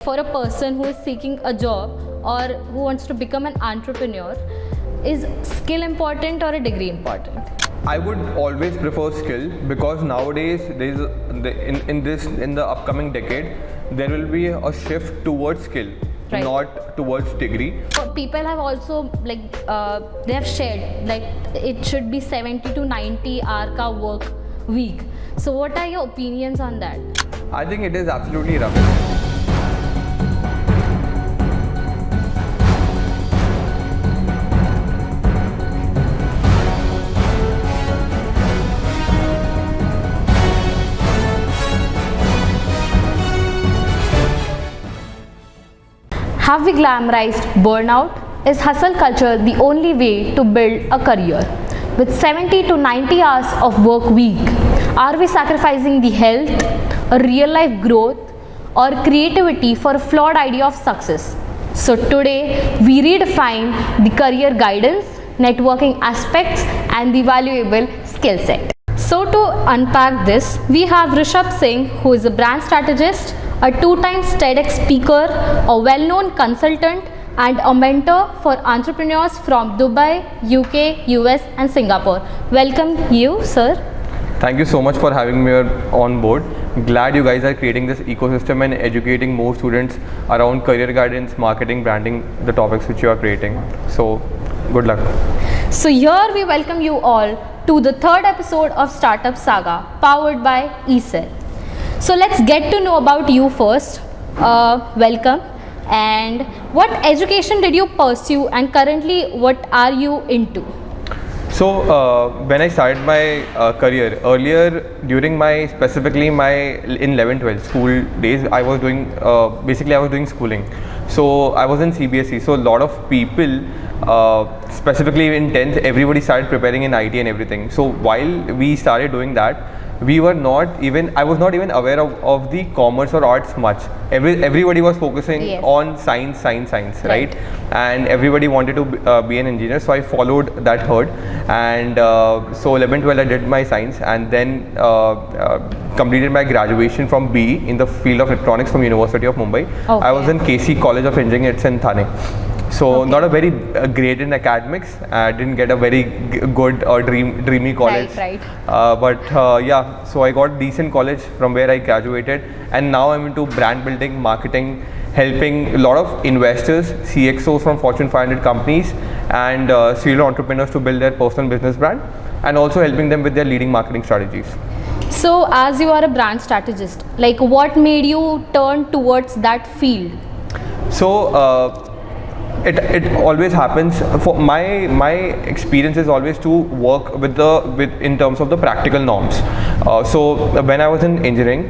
for a person who is seeking a job or who wants to become an entrepreneur, is skill important or a degree important? I would always prefer skill, because nowadays in the upcoming decade there will be a shift towards skill, Right. not towards degree. People have also they have shared like it should be 70 to 90 hour ka work week. So what are your opinions on that? I think it is absolutely rubbish. Have we glamorized burnout? Is hustle culture the only way to build a career? With 70 to 90 hours of work week, are we sacrificing the health, a real life growth, or creativity for a flawed idea of success? So today, we redefine the career guidance, networking aspects, and the valuable skill set. So to unpack this, we have Rishabh Singh, who is a brand strategist, a two-time TEDx speaker, a well-known consultant, and a mentor for entrepreneurs from Dubai, UK, US, and Singapore. Welcome you, sir. Thank you so much for having me on board. Glad you guys are creating this ecosystem and educating more students around career guidance, marketing, branding, the topics which you are creating. So, good luck. So here we welcome you all to the third episode of Startup Saga, powered by ecell. So let's get to know about you first. Welcome. And what education did you pursue, and currently what are you into? So when I started my career earlier, during my specifically my in 11-12 school days, I was doing basically I was doing schooling. So I was in CBSE. So a lot of people, specifically in 10th, everybody started preparing in IT and everything. So while we started doing that, we were not even, I was not even aware of the commerce or arts much. Everybody was focusing Yes. on science, right? And everybody wanted to be an engineer, so I followed that herd. And so 11-12 I did my science, and then completed my graduation from BE in the field of electronics from University of Mumbai. I was in KC College of Engineering, it's in Thane. So not a very great in academics. I didn't get a very good or dreamy college. Right. But yeah, so I got decent college from where I graduated, and now I'm into brand building, marketing, helping a lot of investors, CXOs from Fortune 500 companies, and serial entrepreneurs to build their personal business brand, and also helping them with their leading marketing strategies. So as you are a brand strategist, like what made you turn towards that field? So it always happens. For my experience is always to work with in terms of the practical norms. So when I was in engineering,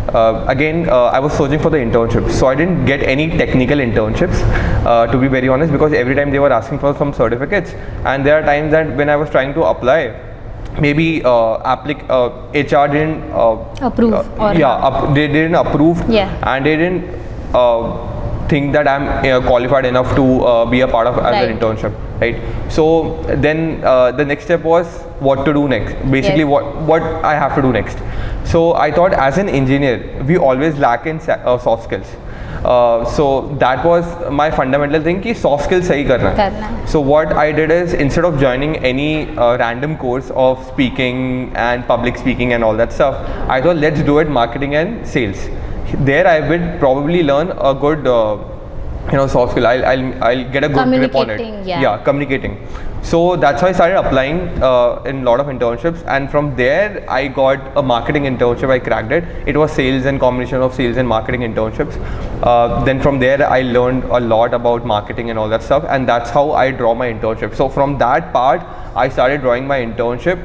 again I was searching for the internships. So I didn't get any technical internships, to be very honest, because every time they were asking for some certificates, and there are times that when I was trying to apply, maybe HR didn't Approve they didn't approve, and they didn't think that I'm qualified enough to be a part of as an internship, right? So then the next step was what to do next, basically what I have to do next. So I thought, as an engineer we always lack in soft skills. So that was my fundamental thing, ki soft skills sahi karna hai. So what I did is, instead of joining any random course of speaking and public speaking and all that stuff, I thought let's do it marketing and sales. There I will probably learn a good soft skill. I'll get a good grip on it. Communicating. So that's why I started applying in a lot of internships, and from there I got a marketing internship. I cracked it. It was sales and combination of sales and marketing internships. Then from there I learned a lot about marketing and all that stuff, and that's how I draw my internship. So from that part I started drawing my internship.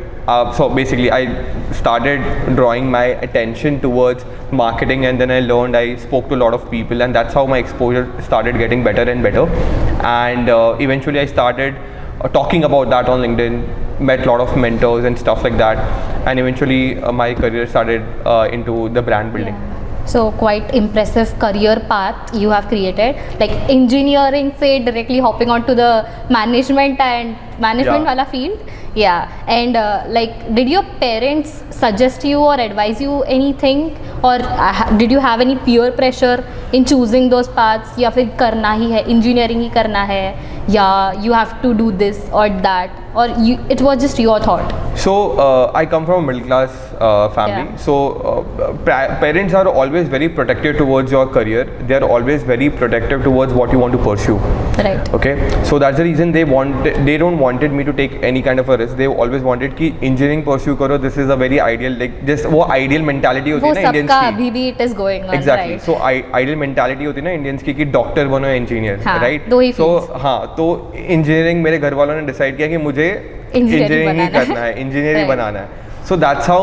So basically I started drawing my attention towards marketing, and then I spoke to a lot of people, and that's how my exposure started getting better and better. And eventually I started talking about that on LinkedIn, met a lot of mentors and stuff like that, and eventually my career started into the brand building. So quite impressive career path you have created, like engineering say directly hopping onto the management wala field. And like, did your parents suggest you or advise you anything, or did you have any peer pressure in choosing those paths, या फिर करना ही है, engineering ही करना है, या you have to do this or that, or it was just your thought? So I come from a middle class family. Yeah. So parents are always very protective towards your career. They are always very protective towards what you want to pursue. Right. Okay. So that's the reason they don't wanted me to take any kind of a risk. They always wanted कि engineering pursue करो. This is a very ideal, like just वो ideal mentality होती है ना Indians की. वो सबका अभी भी it is going on. Exactly. Right. So ideal mentality होती है ना Indians की कि डॉक्टर बनो engineer, right? दो ही So हाँ, तो engineering मेरे घर वालों ने decide किया कि मुझे engineering ही करना है, engineer ही बनाना है. So that's how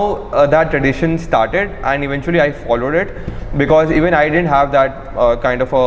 that tradition started, and eventually I followed it, because even I didn't have that kind of a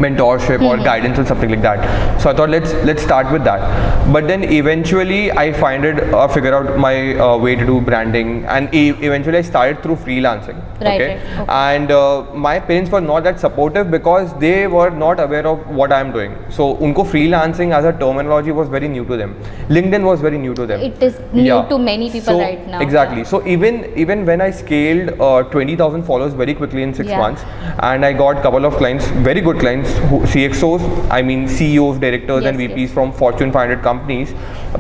mentorship or guidance or something like that. So I thought let's start with that. But then eventually I figured out my way to do branding, and eventually I started through freelancing. Right, Okay? right, okay. And my parents were not that supportive because they were not aware of what I am doing. So unko freelancing as a terminology was very new to them. LinkedIn was very new to them. It is new to many people right now. Exactly. So even when I scaled 20,000 followers very quickly in 6 months, and I got couple of clients, very good clients, CXOs, I mean CEOs, directors and VPs from Fortune 500 companies,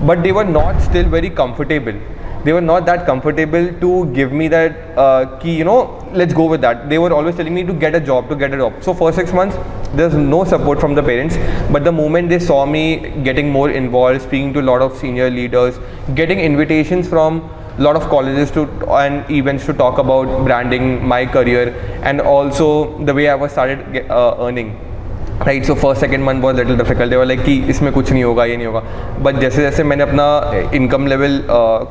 but they were not still very comfortable. They were not that comfortable to give me that key, let's go with that. They were always telling me to get a job. So for 6 months, there's no support from the parents. But the moment they saw me getting more involved, speaking to a lot of senior leaders, getting invitations from a lot of colleges and events to talk about branding, my career, and also the way I was started earning. Right, so first second month was little difficult. They were like कि इसमें कुछ नहीं होगा, ये नहीं होगा. But जैसे जैसे मैंने अपना income level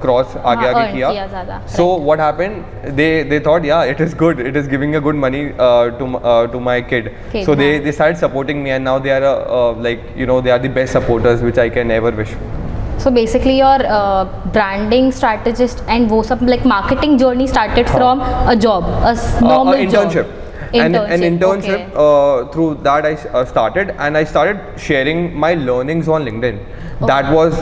cross आगे किया, so what happened? They thought, yeah, it is good. It is giving a good money to my kid. So they started supporting me, and now they are they are the best supporters which I can ever wish. So basically your branding strategist and वो सब like marketing journey started from a job, a normal internship. job. An internship, through that I started, and I started sharing my learnings on LinkedIn. That was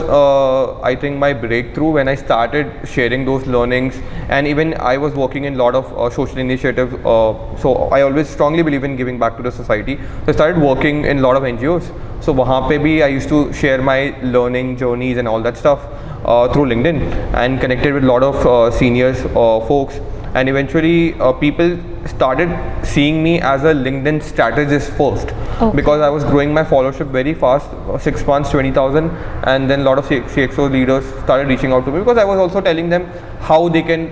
I think my breakthrough, when I started sharing those learnings. And even I was working in a lot of social initiatives, so I always strongly believe in giving back to the society. So I started working in a lot of NGOs. So वहाँ पे भी I used to share my learning journeys and all that stuff through LinkedIn, and connected with a lot of seniors folks. And eventually people started seeing me as a LinkedIn strategist first, because I was growing my followership very fast, 6 months, 20,000, and then a lot of CXO leaders started reaching out to me, because I was also telling them how they can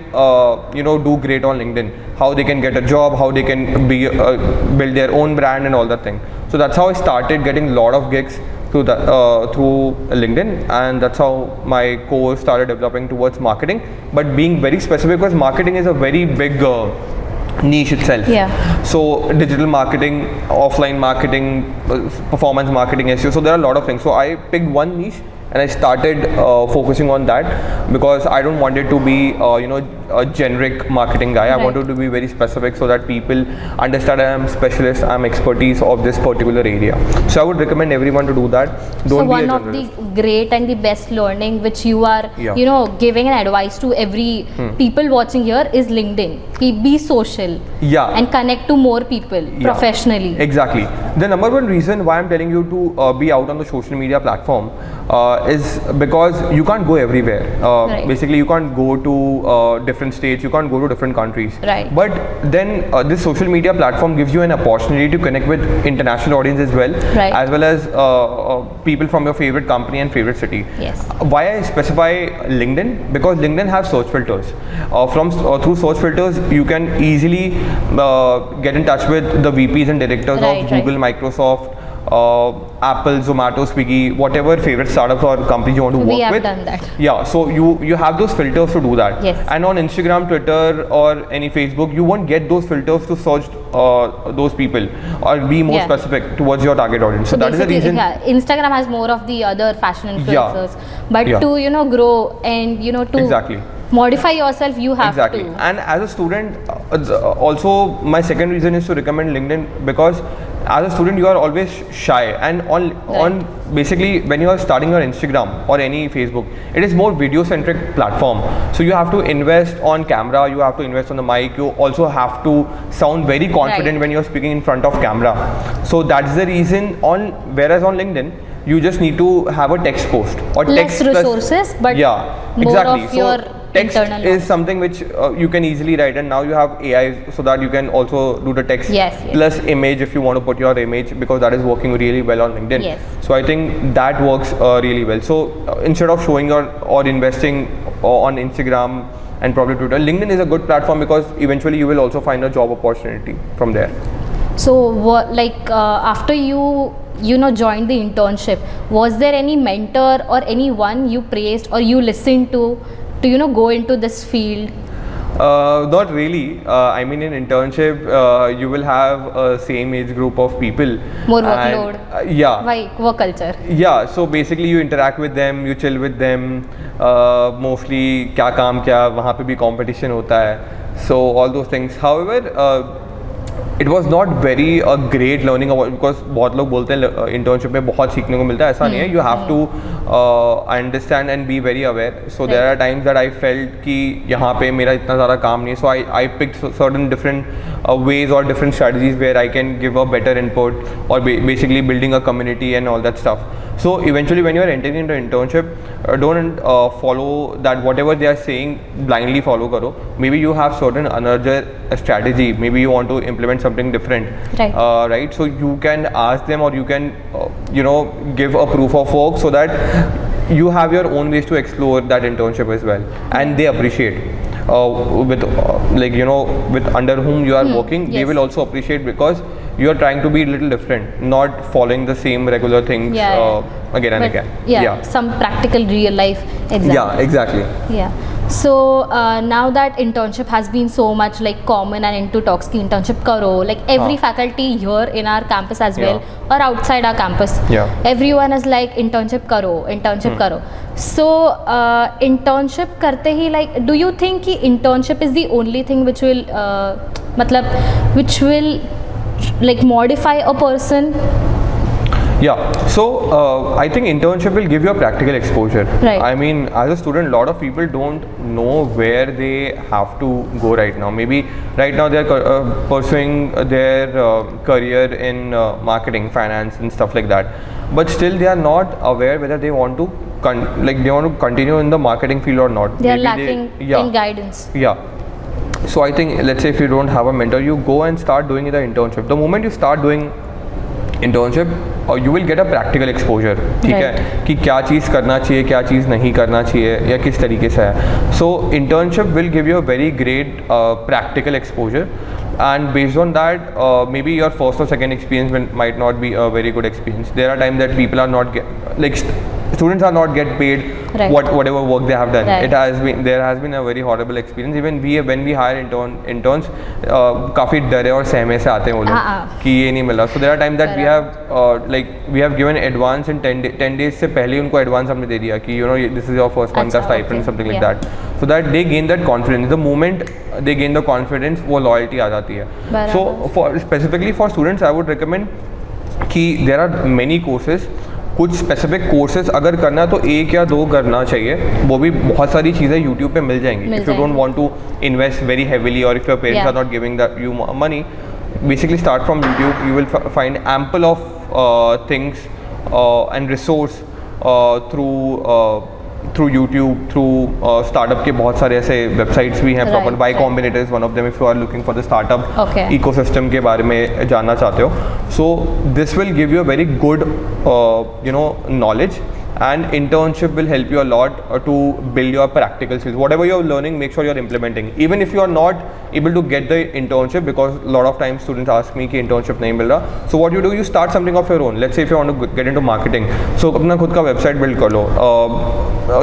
do great on LinkedIn, how they can get a job, how they can build their own brand and all that thing. So that's how I started getting a lot of gigs through LinkedIn, and that's how my course started developing towards marketing, but being very specific, because marketing is a very big niche itself. So digital marketing, offline marketing, performance marketing, SEO, so there are a lot of things. So I picked one niche, and I started focusing on that, because I don't want it to be a generic marketing guy. I wanted to be very specific, so that people understand I am specialist, I am expertise of this particular area. So I would recommend everyone to do that. Don't so be one of the great and the best learning which you are giving an advice to every people watching here is LinkedIn. Be social and connect to more people professionally. Exactly. The number one reason why I'm telling you to be out on the social media platform is because you can't go everywhere. Basically, you can't go to different states, you can't go to different countries. But then this social media platform gives you an opportunity to connect with international audience as well, as well as people from your favorite company and favorite city. Why I specify LinkedIn? Because LinkedIn has search filters. Through search filters, you can easily get in touch with the VPs and directors of Google, Microsoft, Apple, Zomato, Swiggy, whatever favorite startups or companies you want to work with. We have done that. So you have those filters to do that. And on Instagram, Twitter, or any Facebook, you won't get those filters to search those people or be more specific towards your target audience. So that is the reason. Instagram has more of the other fashion influencers, but to grow and to modify yourself, you have exactly. to. And as a student, also my second reason is to recommend LinkedIn, because as a student you are always shy, and on basically when you are starting your Instagram or any Facebook, it is more video centric platform, so you have to invest on camera, you have to invest on the mic, you also have to sound very confident when you are speaking in front of camera. So that's the reason whereas on LinkedIn you just need to have a text post or less text resources, but yeah, more exactly. of So your text internal is something which you can easily write, and now you have AI so that you can also do the text plus image if you want to put your image, because that is working really well on LinkedIn. So I think that works really well. So instead of showing or investing on Instagram and probably Twitter, LinkedIn is a good platform, because eventually you will also find a job opportunity from there. So what, like after you joined the internship, was there any mentor or anyone you praised or you listened to go into this field? Not really. I mean, in internship, you will have a same age group of people. More workload. Yeah. Why work culture? Yeah. So basically, you interact with them, you chill with them. Mostly, क्या काम क्या, वहाँ पे भी competition होता है. So all those things. However, it was not very great learning about, because बहुत लोग बोलते हैं internship में बहुत सीखने को मिलता है, ऐसा नहीं है. You have to understand and be very aware. So there are times that I felt कि यहाँ पे मेरा इतना ज़्यादा काम नहीं है. So I picked certain different ways or different strategies where I can give a better input, or basically building a community and all that stuff. So eventually when you are entering into internship, don't follow that whatever they are saying blindly follow karo. Maybe you have certain another strategy, maybe you want to implement something different, right? So you can ask them, or you can give a proof of work, so that you have your own ways to explore that internship as well, and they appreciate with with under whom you are working. They will also appreciate, because you are trying to be a little different, not following the same regular things again and again. Some practical real life example. Yeah, exactly. So now that internship has been so much like common and into talks ki internship karo, like every faculty here in our campus as well or outside our campus, everyone is like internship karo. So internship karte hi, like, do you think ki internship is the only thing which will like modify a person? Yeah, so I think internship will give you a practical exposure. I mean, as a student, a lot of people don't know where they have to go right now. Maybe right now they are pursuing their career in marketing, finance and stuff like that. But still they are not aware whether they want to continue in the marketing field or not. They are lacking in guidance. So I think, let's say if you don't have a mentor, you go and start doing the internship. The moment you start doing internship, you will get a practical exposure, ठीक है, कि क्या चीज़ करना चाहिए, क्या चीज़ नहीं करना चाहिए, या किस तरीके से है. So internship will give you a very great practical exposure, and based on that, maybe your first or second experience might not be a very good experience. There are times that people are not students are not get paid whatever work they have done. There has been a very horrible experience. Even when we hire interns, काफ़ी डरे और सहमे से आते हैं वो लोग कि ये नहीं मिला. So there are times that we have given advance in 10 days से पहले उनको advance हमने दे दिया कि this is your first month का stipend, something like that, so that they gain that confidence. The moment they gain the confidence, वो loyalty आ जाती है. So specifically for students, I would recommend कि there are many courses. कुछ specific courses अगर करना है तो 1 या 2 करना चाहिए. वो भी बहुत सारी चीज़ें यूट्यूब पे मिल जाएंगी. If you don't want to invest very heavily, और if your parents are not giving you money, basically start from YouTube. You will find ample of things and resource through YouTube, through startup के बहुत सारे ऐसे websites भी हैं. Proper Y Combinator is one of them if you are looking for the startup ecosystem के बारे में जानना चाहते हो. So this will give you a very good knowledge, and internship will help you a lot to build your practical skills. Whatever you're learning, make sure you're implementing. Even if you are not able to get the internship, because a lot of times students ask me कि internship नहीं मिल रहा, so what you do, you start something of your own. Let's say if you want to get into marketing, so अपना खुद का website build कर लो.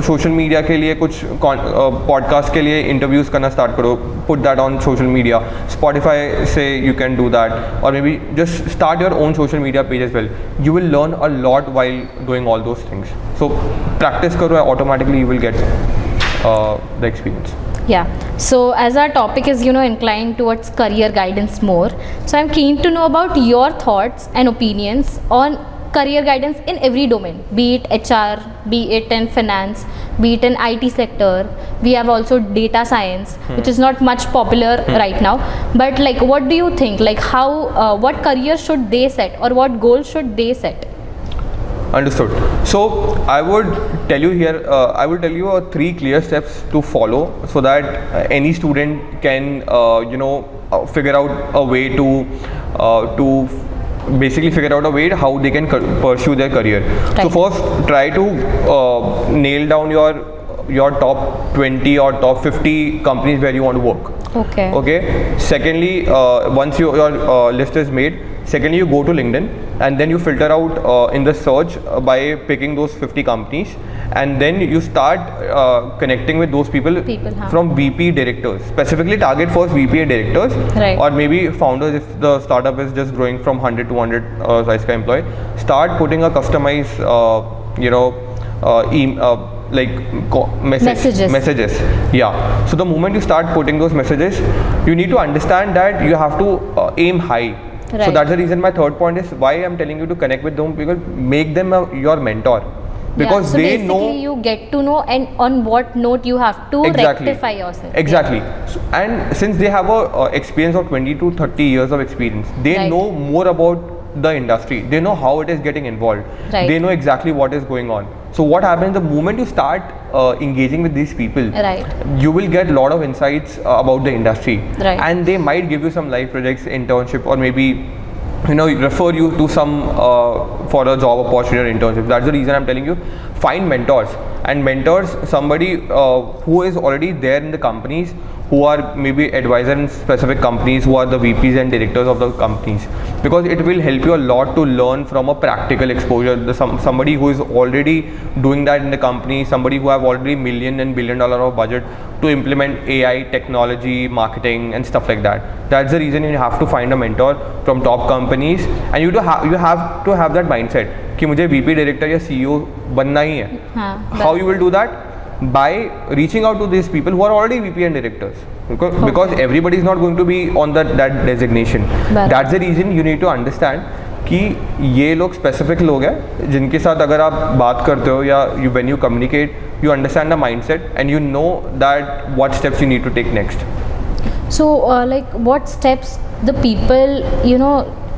Social media के लिए कुछ पॉडकास्ट के लिए इंटरव्यूज़ करना स्टार्ट करो, put that on social media. Spotify से यू कैन डू दैट, और maybe just start your own social media page as well. You will learn a lot while doing all those things. So practice करो, automatically you will get the experience. Yeah. So as our topic is, inclined towards career guidance more, so I'm keen to know about your thoughts and opinions on career guidance in every domain, be it HR, be it in finance, be it in IT sector. We have also data science, which is not much popular right now. But like, what do you think? Like, how, what career should they set, or what goals should they set? Understood. So I would tell you here, I will tell you 3 clear steps to follow so that any student can, figure out a way to basically figure out a way how they can pursue their career. Right. So first, try to nail down your top 20 or top 50 companies where you want to work. Okay. Secondly, once your list is made, secondly, you go to LinkedIn and then you filter out in the search by picking those 50 companies, and then you start connecting with those people from VP directors. Specifically target first VP directors, right, or maybe founders if the startup is just growing from 100 to 100 size ka employee. Start putting a customized messages. Yeah. So the moment you start putting those messages, you need to understand that you have to aim high. Right. So that's the reason my third point is why I'm telling you to connect with them, because make them your mentor. Because so they basically know you get to know and on what note you have to rectify yourself. Exactly. So, and since they have a experience of 20 to 30 years of experience, they know more about the industry. They know how it is getting involved. Right. They know exactly what is going on. So what happens the moment you start engaging with these people, right, you will get a lot of insights about the industry. Right. And they might give you some live projects, internship, or maybe refer you to some for a job opportunity or internship. That's the reason I'm telling you, find mentors. And mentors, somebody who is already there in the companies, who are maybe advisor in specific companies, who are the VPs and directors of the companies, because it will help you a lot to learn from a practical exposure. Somebody who is already doing that in the company, somebody who have already $1 and $1 billion of budget to implement AI, technology, marketing and stuff like that. That's the reason you have to find a mentor from top companies, and you have to have that mindset कि मुझे VP director या CEO बनना ही है. How you will do that? By reaching out to these people who are already VP and directors, because everybody is not going to be on that designation. That's the reason you need to understand कि ये लोग specific लोग हैं जिनके साथ अगर आप बात करते हो या when you communicate, you understand the mindset and you know that what steps you need to take next. So like what steps the people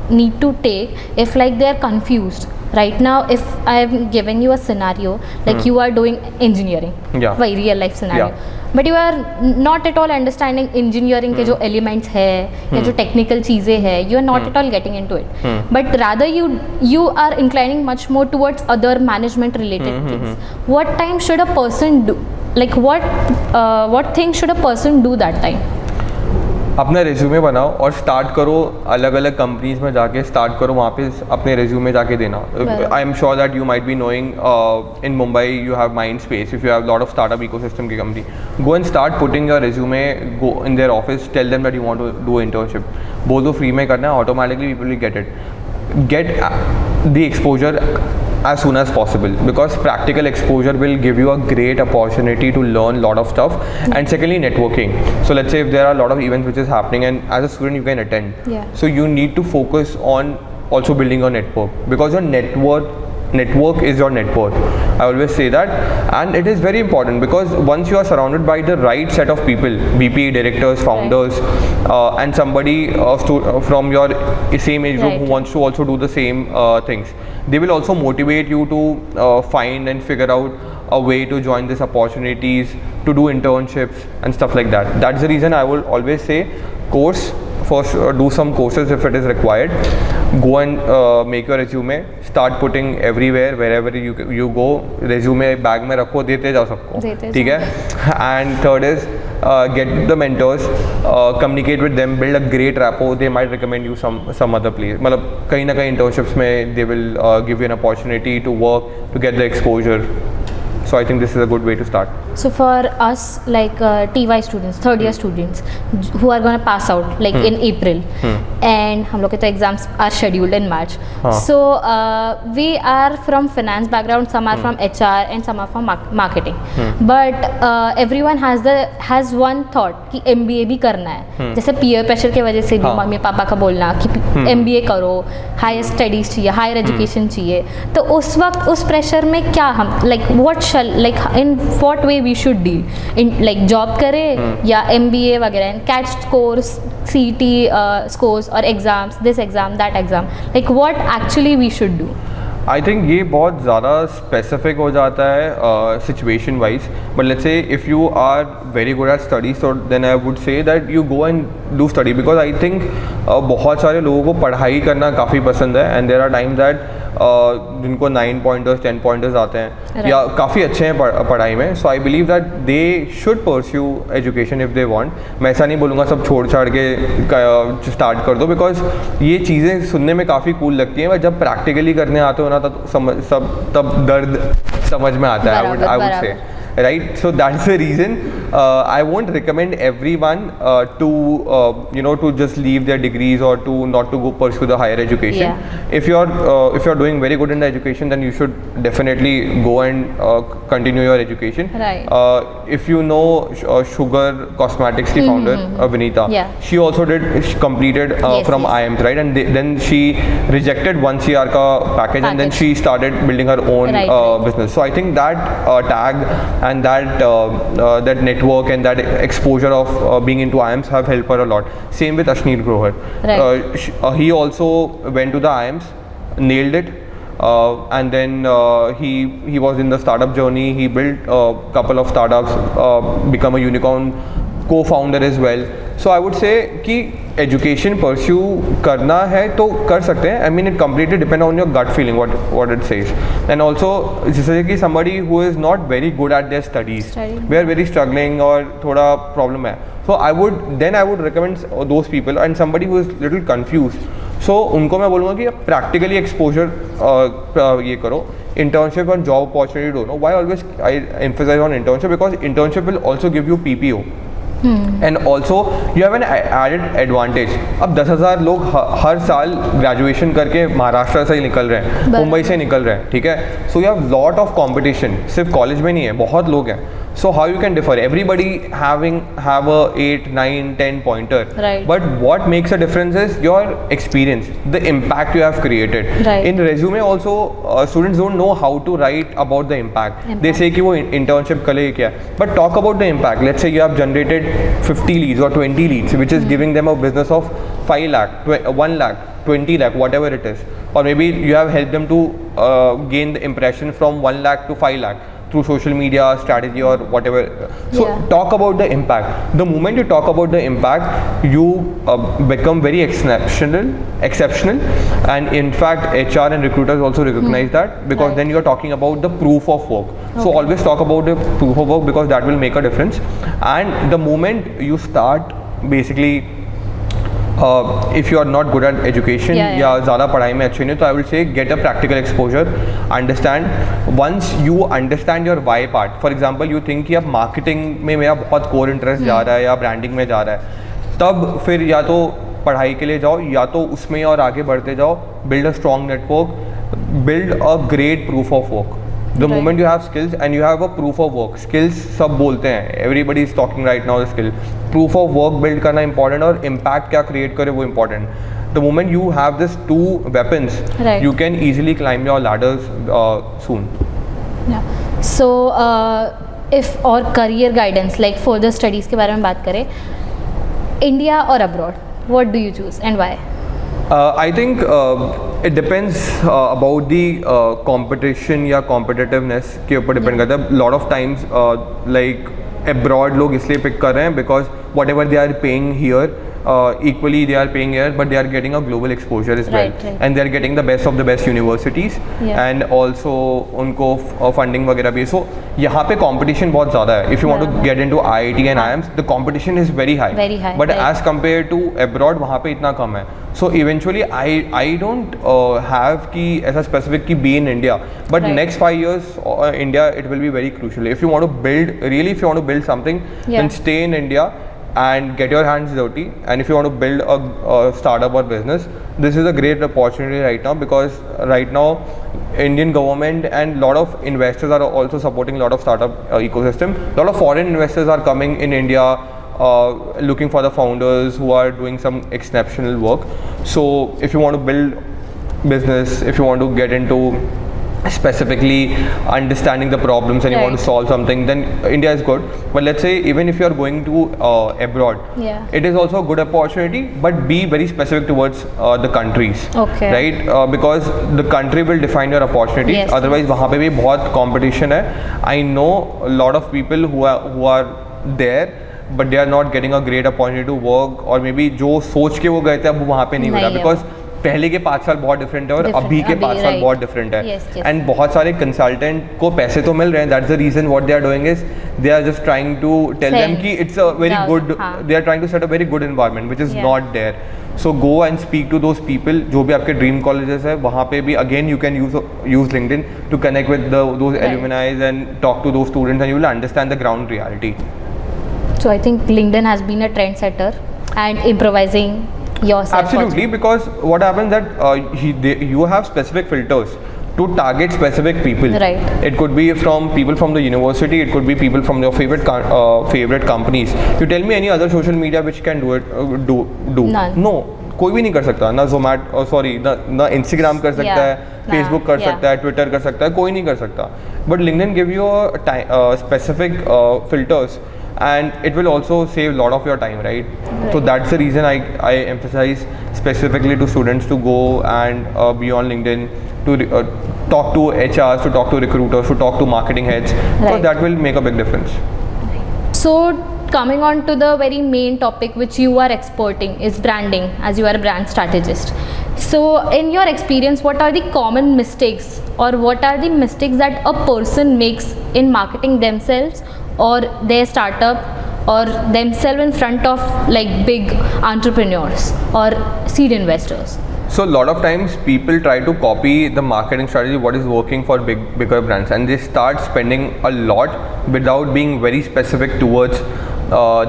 need to take if like they are confused. Right now, if I am giving you a scenario, like you are doing engineering, very real life scenario, but you are not at all understanding engineering के जो elements है या जो technical चीज़ें है, you are not at all getting into it. But rather you are inclining much more towards other management related things. What time should a person do? Like what thing should a person do that time? अपना resume बनाओ और start करो अलग अलग companies में जाके start करो, वहाँ पे अपने रेज्यूमे जाके देना. I am sure that you might be knowing in Mumbai you have mind space, if you have lot of startup ecosystem की company, go and start putting your resume, go in their office, tell them that you want to do internship. बोल दो free में करना है, automatically people will get it. Get the exposure as soon as possible, because practical exposure will give you a great opportunity to learn a lot of stuff. And secondly, networking. So let's say if there are a lot of events which is happening and as a student you can attend, so you need to focus on also building your network, because your network is your net worth. I always say that, and it is very important because once you are surrounded by the right set of people, VP, directors, founders, and somebody from your same age group who wants to also do the same things, they will also motivate you to find and figure out a way to join these opportunities, to do internships and stuff like that. That's the reason I will always say course. First, do some courses if it is required. Go and make your resume. Start putting everywhere, wherever you go. Resume bag में रखो, देते जाओ सबको, ठीक है? And third is get the mentors, communicate with them, build a great rapport. They might recommend you some other place. मतलब कहीं ना कहीं internships में they will give you an opportunity to work, to get the exposure. So I think this is a good way to start. So for us, like TY students, third year students, who are going to pass out like in April, and हम लोग के तो exams are scheduled in March. So we are from finance background, some are from HR, and some are from marketing. But everyone has one thought कि MBA भी करना है. जैसे peer pressure के वजह से भी मम्मी पापा का बोलना कि MBA करो, higher studies चाहिए, higher education चाहिए. तो उस वक्त उस pressure में क्या हम like in what way we should deal in like job करें या MBA वगैरह in CAT scores, CET scores और exams, this exam, that exam, like what actually we should do? I think ये बहुत ज़्यादा स्पेसिफिक हो जाता है situation wise, but let's say if you are very good at studies so then I would say that you go and do study, because I think बहुत सारे लोगों को पढ़ाई करना काफ़ी पसंद है and there are time that जिनको 9 पॉइंटर्स 10 पॉइंटर्स आते हैं या काफ़ी अच्छे हैं पढ़ाई में. So I believe that they should pursue education if they want. मैं ऐसा नहीं बोलूँगा सब छोड़ छाड़ के स्टार्ट कर दो, बिकॉज ये चीज़ें सुनने में काफ़ी कूल लगती हैं, बट जब प्रैक्टिकली करने आते हो ना तब दर्द समझ में आता है. आई वुड से right, so that's the reason I won't recommend everyone to just leave their degrees or to not to go pursue the higher education. If you're doing very good in the education, then you should definitely go and continue your education. If you know Sugar Cosmetics ki founder Vinita, she also completed from IIMs, right, and then she rejected 1 CR ka package and then she started building her own business. So I think that tag and that network and that exposure of being into IIMs have helped her a lot. Same with Ashneer Grover. He also went to the IIMs, nailed it, and then he was in the startup journey. He built a couple of startups, become a unicorn co-founder as well. So I would say कि education pursue करना है तो कर सकते हैं. I mean it completely depends on your gut feeling what it says. And also जैसे कि somebody who is not very good at their studies, we are very struggling और थोड़ा problem है. So I would recommend those people, and somebody who is little confused. So उनको मैं बोलूँगा कि practically exposure ये करो. Internship and job opportunity don't know. Why always I emphasize on internship? Because internship will also give you PPO. And also you have an added advantage. अब 10,000 लोग हर साल graduation करके महाराष्ट्र से ही निकल रहे हैं, मुंबई से निकल रहे हैं, ठीक है. So you have lot of competition, सिर्फ कॉलेज में नहीं है, बहुत लोग हैं. So how you can differ? Everybody have a 8, 9, 10 pointer. Right. But what makes a difference is your experience, the impact you have created. Right. In resume also, students don't know how to write about the impact. They say कि वो internship करें क्या? But talk about the impact. Let's say you have generated 50 leads or 20 leads, which is giving them a business of 5 lakh, 1 lakh, 20 lakh, whatever it is. Or maybe you have helped them to gain the impression from 1 lakh to 5 lakh. Through social media strategy or whatever. So talk about the impact. The moment you talk about the impact, you become very exceptional, and in fact HR and recruiters also recognize that, because then you are talking about the proof of work. So always talk about the proof of work, because that will make a difference. And the moment you start basically if you are not good at education या ज़्यादा पढ़ाई में अच्छे नहीं, तो I will say get a practical exposure. Understand, once you understand your why part. For example, you think कि अब marketing में मेरा बहुत core interest जा रहा है या branding में जा रहा है, तब फिर या तो पढ़ाई के लिए जाओ या तो उसमें और आगे बढ़ते जाओ. Build a strong network, build a great proof of work. The moment you have skills and you have a proof of work, skills सब बोलते हैं, everybody is talking right now the skill. Proof of work build करना important और impact क्या create करे वो important. The moment you have this 2 weapons, you can easily climb your ladders soon. Yeah. So if और career guidance like further studies के बारे में बात करें, India or abroad, what do you choose and why? I think it depends about the competition या competitiveness के ऊपर depend करता है. Lot of times like abroad लोग इसलिए pick कर रहे हैं because whatever they are paying here equally they are paying here, but they are getting a global exposure as well, and they are getting the best of the best universities, and also उनको funding वगैरह भी. So यहाँ पे competition बहुत ज़्यादा है. If you want to get into IIT and IIMs, the competition is very high. But as compared to abroad, वहाँ पे इतना कम है. So eventually, I don't have कि ऐसा specific कि be in India. But next 5 years, India, it will be very crucial. If you want to build, really, if you want to build something, then stay in India and get your hands dirty. And if you want to build a startup or business, this is a great opportunity right now, because right now Indian government and lot of investors are also supporting a lot of startup ecosystem. A lot of foreign investors are coming in India, looking for the founders who are doing some exceptional work. So if you want to build business, if you want to get into specifically understanding the problems and you want to solve something, then India is good. But let's say even if you are going to abroad, it is also a good opportunity, but be very specific towards the countries, right? Because the country will define your opportunities. Otherwise वहाँ पे भी बहुत competition है. I know a lot of people who are there, but they are not getting a great opportunity to work, or maybe जो सोच के वो गए थे अब वो वहाँ पे नहीं मिला, because पहले के 5 साल बहुत डिफरेंट है और अभी के 5 साल बहुत डिफरेंट है. एंड बहुत सारे कंसल्टेंट को पैसे तो मिल रहे हैं. That's the reason what they are doing is they are just trying to tell them कि it's a very good, they are trying to set a very good environment which is not there. So go and speak to those people जो भी आपके dream colleges है. वहाँ पे भी again you can use LinkedIn to connect with those alumnis and talk to those students and you will understand the ground reality. So I think LinkedIn has been a trendsetter and improvising yourself. Absolutely, because what happens that you have specific filters to target specific people. Right. It could be from people from the university. It could be people from your favorite companies. You tell me any other social media which can do it. Do. None. No. कोई भी नहीं कर सकता. ना Zomato, ना Instagram कर सकता है, Facebook कर सकता है, Twitter कर सकता है, कोई नहीं कर सकता. But LinkedIn give you a specific filters. And it will also save a lot of your time, right? So that's the reason I emphasize specifically to students to go and be on LinkedIn, to talk to HRs, to talk to recruiters, to talk to marketing heads, because that will make a big difference. So coming on to the very main topic which you are experting is branding, as you are a brand strategist. So in your experience, what are the common mistakes, or what are the mistakes that a person makes in marketing themselves or their startup or themselves in front of like big entrepreneurs or seed investors? So a lot of times people try to copy the marketing strategy what is working for bigger brands, and they start spending a lot without being very specific towards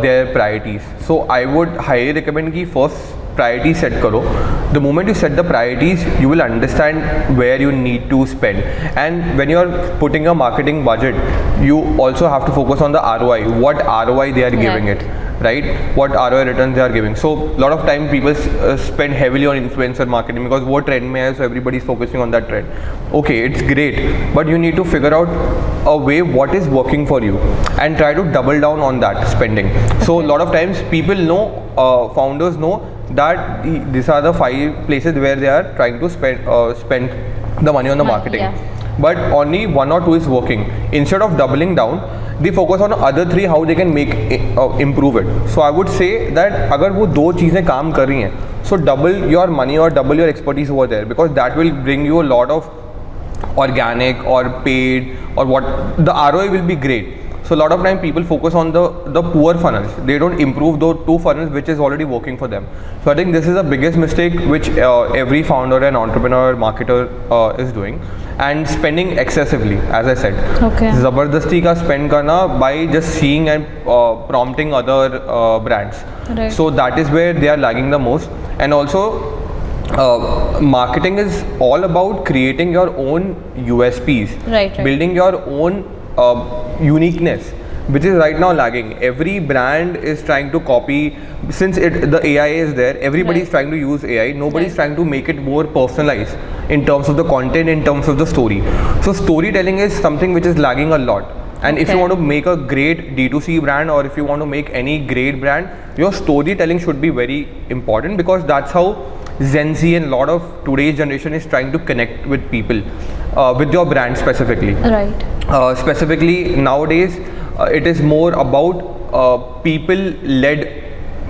their priorities. So I would highly recommend कि first priority set करो. The moment you set the priorities, you will understand where you need to spend. And when you are putting a marketing budget, you also have to focus on the ROI. What ROI they are giving it, right? What ROI returns they are giving. So a lot of time people spend heavily on influencer marketing because वो trend में है, so everybody is focusing on that trend. Okay, it's great, but you need to figure out a way what is working for you and try to double down on that spending. So a lot of times people know, founders know that these are the 5 places where they are trying to spend the money on the marketing, but only 1 or 2 is working. Instead of doubling down, they focus on other 3 how they can make improve it. So I would say that अगर वो 2 चीज़ें काम कर रही हैं, so double your money or double your expertise over there, because that will bring you a lot of organic or paid, or what the ROI will be great. So a lot of time people focus on the poor funnels. They don't improve those 2 funnels which is already working for them. So I think this is the biggest mistake which every founder and entrepreneur marketer is doing, and spending excessively, as I said. Okay. ज़बरदस्ती का spend करना by just seeing and prompting other brands. Right. So that is where they are lagging the most. And also marketing is all about creating your own USPs, building your own uniqueness, which is right now lagging. Every brand is trying to copy, since the AI is there, everybody is trying to use AI. Nobody is trying to make it more personalized in terms of the content, in terms of the story. So storytelling is something which is lagging a lot. And if you want to make a great D2C brand, or if you want to make any great brand, your storytelling should be very important, because that's how Gen Z and a lot of today's generation is trying to connect with people, with your brand specifically. Right. Specifically nowadays, it is more about people-led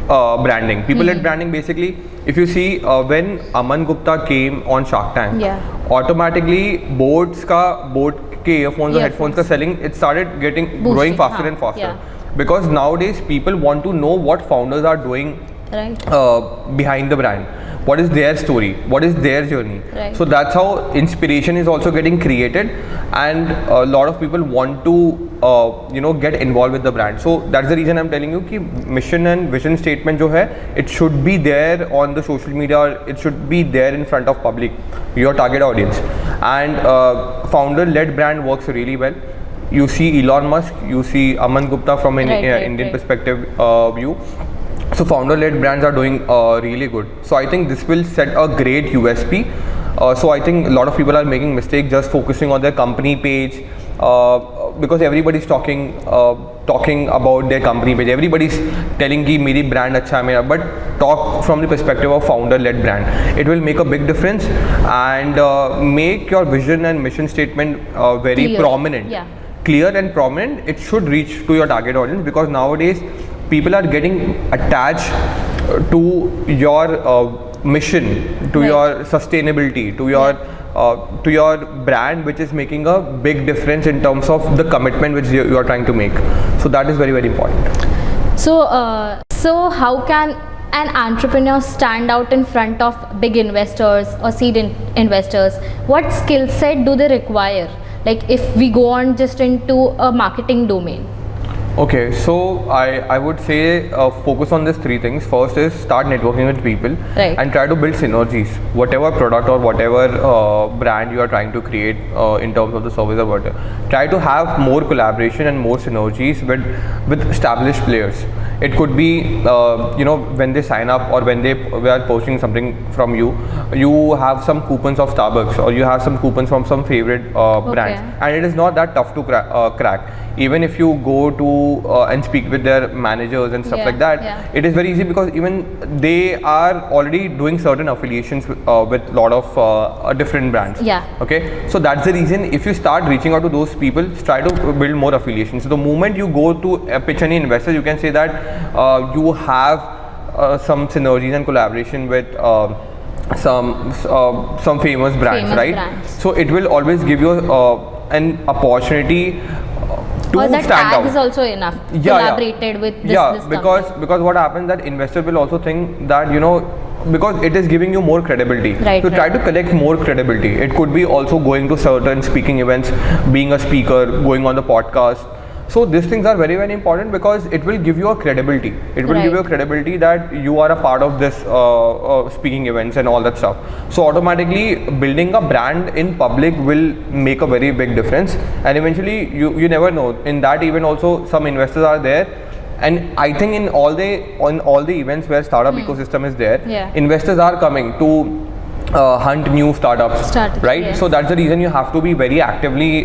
branding. People-led branding, basically, if you see when Aman Gupta came on Shark Tank, automatically boat ke earphones or headphones ka selling, it started growing faster and faster. Because nowadays people want to know what founders are doing behind the brand. What is their story? What is their journey? So that's how inspiration is also getting created, and a lot of people want to get involved with the brand. So that's the reason I'm telling you ki mission and vision statement jo hai, it should be there on the social media, or it should be there in front of public, your target audience. And founder-led brand works really well. You see Elon Musk, you see Aman Gupta from an Indian perspective view. So founder-led brands are doing really good. So I think this will set a great USP. So I think a lot of people are making mistakes just focusing on their company page, because everybody's talking about their company page. Everybody's telling ki meri brand acha hai mera, but talk from the perspective of founder-led brand. It will make a big difference, and make your vision and mission statement very prominent. Clear and prominent. It should reach to your target audience, because nowadays people are getting attached to your mission, to your sustainability, to your brand, which is making a big difference in terms of the commitment which you are trying to make. So that is very, very important. So how can an entrepreneur stand out in front of big investors or seed investors? What skill set do they require? Like if we go on just into a marketing domain. Okay, so I would say focus on these three things. First is start networking with people and try to build synergies. Whatever product or whatever brand you are trying to create in terms of the service or whatever, try to have more collaboration and more synergies with established players. It could be when they sign up, or when they are purchasing something from you, you have some coupons of Starbucks, or you have some coupons from some favorite brands, and it is not that tough to crack. Even if you go to and speak with their managers and stuff like that, it is very easy, because even they are already doing certain affiliations with a lot of different brands. Okay, so that's the reason, if you start reaching out to those people, try to build more affiliations. So the moment you go to pitch any investor, you can say that you have some synergies and collaboration with some famous brands, right? So it will always give you an opportunity to or that stand tag out. Is also enough. Collaborated with this because what happens, that investor will also think that because it is giving you more credibility. So try to collect more credibility. It could be also going to certain speaking events, being a speaker, going on the podcast. So these things are very, very important, because it will give you a credibility. It will give you a credibility that you are a part of this speaking events and all that stuff. So automatically building a brand in public will make a very big difference. And eventually you never know, in that event also some investors are there. And I think on all the events where startup ecosystem is there, investors are coming to hunt new startups, right? So that's the reason you have to be very actively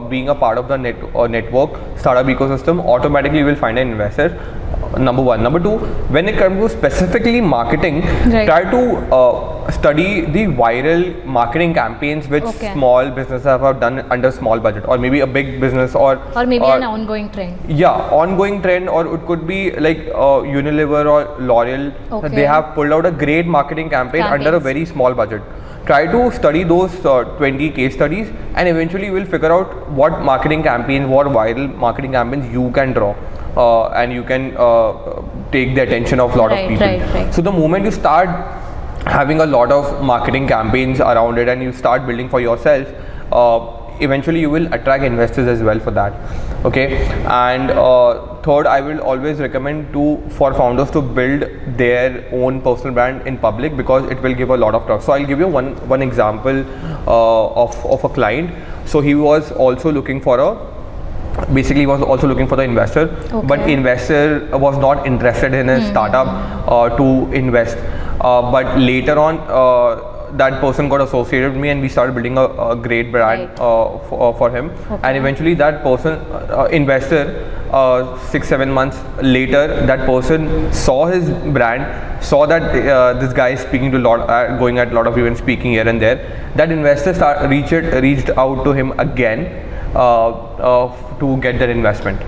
being a part of the network startup ecosystem. Automatically you will find an investor. Number one. Number two, when it comes to specifically marketing, try to study the viral marketing campaigns which small businesses have done under small budget, or maybe a big business, or maybe an ongoing trend. Ongoing trend, or it could be like Unilever or L'Oreal. They have pulled out a great marketing campaign under a very small budget. Try to study those 20 case studies, and eventually you will figure out what marketing campaigns, what viral marketing campaigns you can draw. And you can take the attention of a lot of people. So the moment you start having a lot of marketing campaigns around it, and you start building for yourself, eventually you will attract investors as well for that. Okay, and third, I will always recommend for founders to build their own personal brand in public, because it will give a lot of trust. So I'll give you one example of a client. So he was also looking for the investor, but investor was not interested in a startup to invest. But later on, that person got associated with me, and we started building a great brand for him. And eventually that person, investor, 6-7 months later, that person saw his brand, saw that this guy is speaking to going at a lot of events, speaking here and there. That investor reached out to him again to get that investment.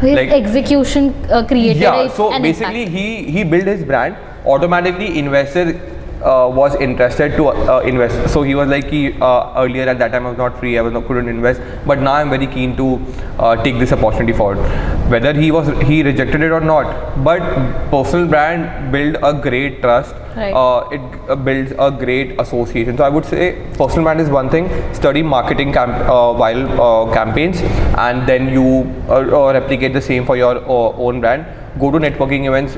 His execution created so basically impact. he built his brand. Automatically investor was interested to invest. So he was like, earlier at that time I was not free, couldn't invest, but now I'm very keen to take this opportunity forward. Whether he rejected it or not, but personal brand build a great trust. Right. It builds a great association. So I would say personal brand is one thing. Study marketing viral campaigns, and then you replicate the same for your own brand. Go to networking events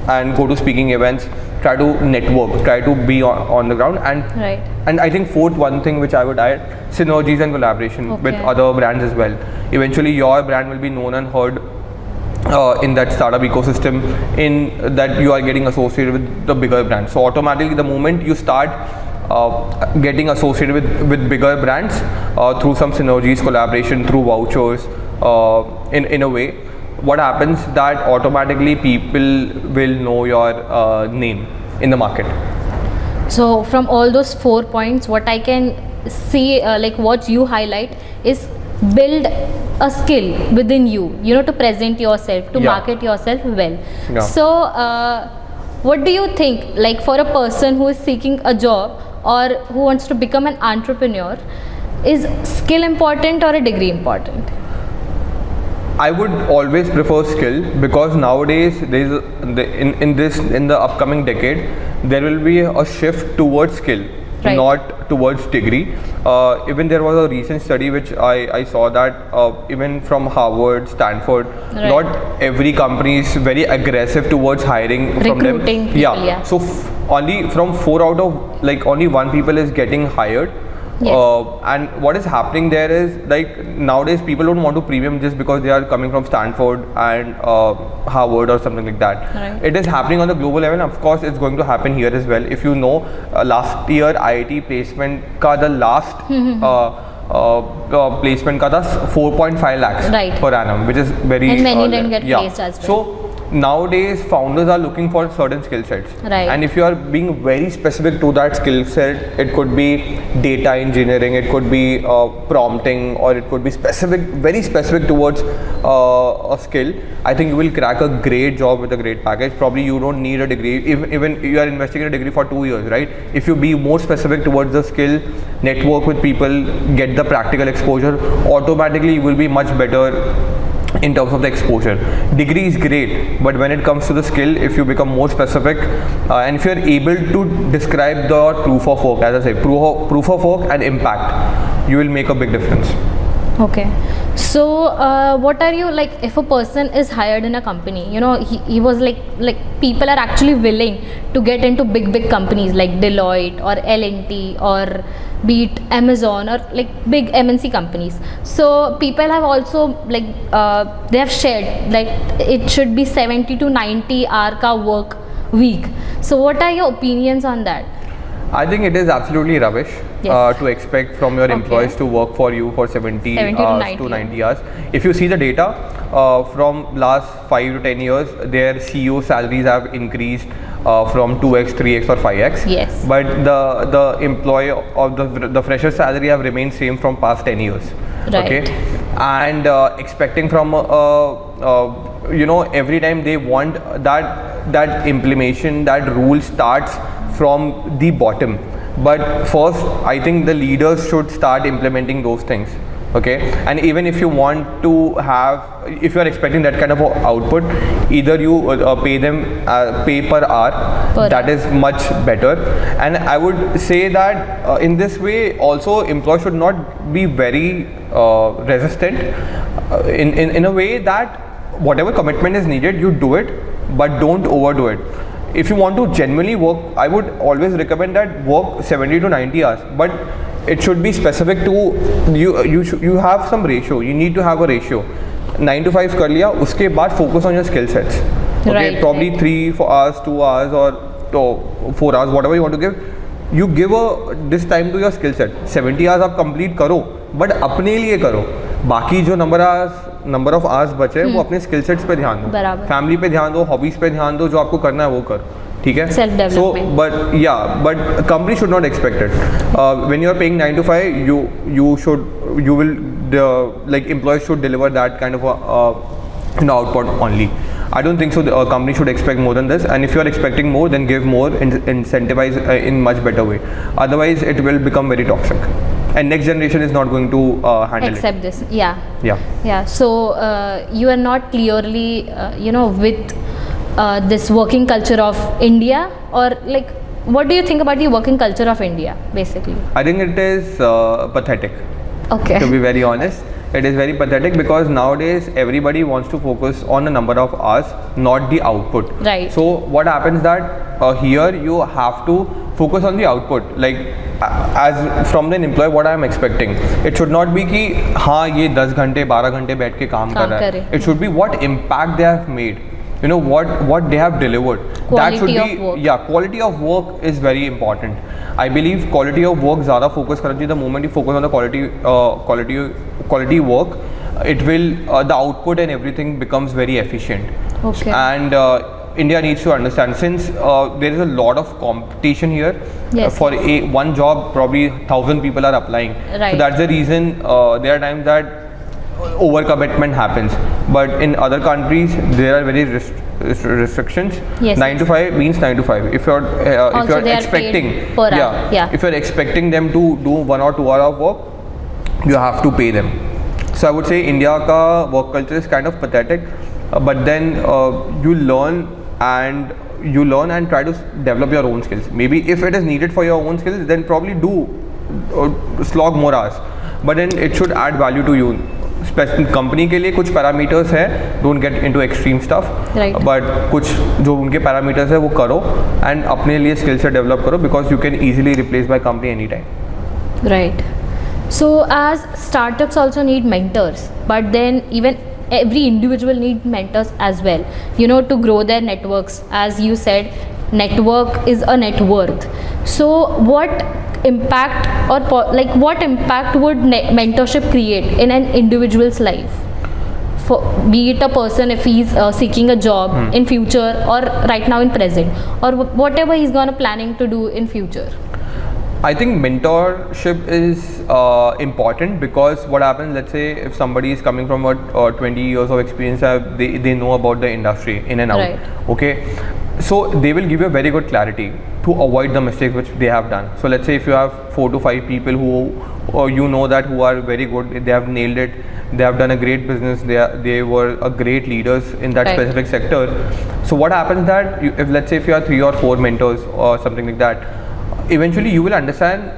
and go to speaking events. Try to network, try to be on the ground, and right. And I think fourth one thing which I would add, synergies and collaboration with other brands as well. Eventually your brand will be known and heard in that startup ecosystem, in that you are getting associated with the bigger brands. So automatically the moment you start getting associated with bigger brands through some synergies, collaboration, through vouchers, in a way, what happens that automatically people will know your name in the market. So from all those 4 points, what I can see, like what you highlight is build a skill within you, to present yourself, to market yourself well. So what do you think, like for a person who is seeking a job or who wants to become an entrepreneur, is skill important or a degree important? I would always prefer skill, because nowadays in the upcoming decade there will be a shift towards skill, right, not towards degree. Even there was a recent study which I saw that even from Harvard, Stanford, right, not every company is very aggressive towards hiring from them. Recruiting people, So only from 4 out of only 1 people is getting hired. Yes. And what is happening there is, like, nowadays people don't want to premium just because they are coming from Stanford and Harvard or something like that. Right. It is happening on the global level. Of course, it's going to happen here as well. If you know, last year IIT placement ka the last placement ka tha 4.5 lakhs right, per annum, which is very. And many didn't get placed as well. So nowadays founders are looking for certain skill sets, right, and if you are being very specific to that skill set, it could be data engineering, it could be prompting, or it could be very specific towards a skill. I think you will crack a great job with a great package. Probably you don't need a degree, even you are investing in a degree for 2 years, right? If you be more specific towards the skill, network with people, get the practical exposure, automatically you will be much better in terms of the exposure. Degree is great, but when it comes to the skill, if you become more specific and if you are able to describe the proof of work, as I say, proof of work and impact, you will make a big difference. Okay. So what are you, like, if a person is hired in a company, he was like people are actually willing to get into big companies like Deloitte or L&T or be it Amazon or like big MNC companies. So people have also they have shared like it should be 70 to 90 hour ka work week. So what are your opinions on that? I think it is absolutely rubbish to expect from your employees to work for you for 70 hours to 90 hours. If you see the data from last 5 to 10 years, their CEO salaries have increased from 2x, 3x or 5x. Yes. But the employee of the fresher salary have remained same from past 10 years. Right. Okay. And expecting from every time they want that implementation, that rule starts from the bottom. But first, I think the leaders should start implementing those things. Okay, and even if you want to have, if you are expecting that kind of output, either you pay them pay per hour, that is much better. And I would say that in this way also employees should not be very resistant in a way that whatever commitment is needed, you do it, but don't overdo it. If you want to genuinely work, I would always recommend that work 70 to 90 hours, but it should be specific to you have some ratio. You need to have a ratio. 9 to 5 कर लिया, उसके बाद focus on your skill sets. Okay, right, probably 3 hours, 2 hours or 4 hours, whatever you want to give. You give this time to your skill set. 70 hours आप complete करो, but अपने लिए करो. बाकी जो नंबर ऑफ आवर्स बचे वो अपने स्किल सेट्स पे ध्यान दो, फैमिली पे ध्यान दो, हॉबीज पे ध्यान दो, जो आपको करना है वो कर. ठीक है. So but company should not expect it. When you are paying 9 to 5, you should you will like employees should deliver that kind of output only. I don't think so. The company should expect more than this, and if you are expecting more, then give more, incentivize in much better way. Otherwise, it will become very toxic, and next generation is not going to handle accept this. Yeah. So you are not clearly, with this working culture of India, or like, what do you think about the working culture of India, basically? I think it is pathetic. Okay. To be very honest. It is very pathetic because nowadays everybody wants to focus on the number of hours, not the output. Right. So what happens that here you have to focus on the output. Like as from the employee, what I am expecting, it should not be कि हाँ ये 10 घंटे 12 घंटे बैठ के काम कर रहा है. It should be what impact they have made. What they have delivered. Quality that should of be work. Quality of work is very important. I believe quality of work ज़्यादा focus करना चाहिए. The moment you focus on the quality work, it will the output and everything becomes very efficient. Okay. And India needs to understand, since there is a lot of competition here. Yes. For one job probably 1,000 people are applying. Right. So that's the reason there are times that overcommitment happens, but in other countries there are very restrictions. Yes, 9 to 5 means 9 to 5. If you're expecting if you're expecting them to do 1 or 2 hours of work, you have to pay them. So I would say India ka work culture is kind of pathetic, but then you learn and try to develop your own skills. Maybe if it is needed for your own skills, then probably do slog more hours, but then it should add value to you. Company के लिए कुछ parameters है, don't get into extreme stuff, but कुछ जो उनके parameters है वो करो एंड अपने लिए स्किल से डेवलप करो, because you can easily replace by company any time. Right. So as startups also need mentors, but then even every individual need mentors as well, to grow their networks. As you said, network is a net worth. So what impact what impact would mentorship create in an individual's life? For be it a person, if he's seeking a job in future, or right now in present, or whatever he's gonna planning to do in future. I think mentorship is important, because what happens, let's say if somebody is coming from 20 years of experience, they know about the industry in and out. Right. Okay, so they will give you a very good clarity to avoid the mistakes which they have done. So let's say if you have 4 to 5 people who who are very good, they have nailed it, they have done a great business, they were a great leaders in that specific sector. So what happens that if let's say if you have 3 or 4 mentors or something like that, eventually you will understand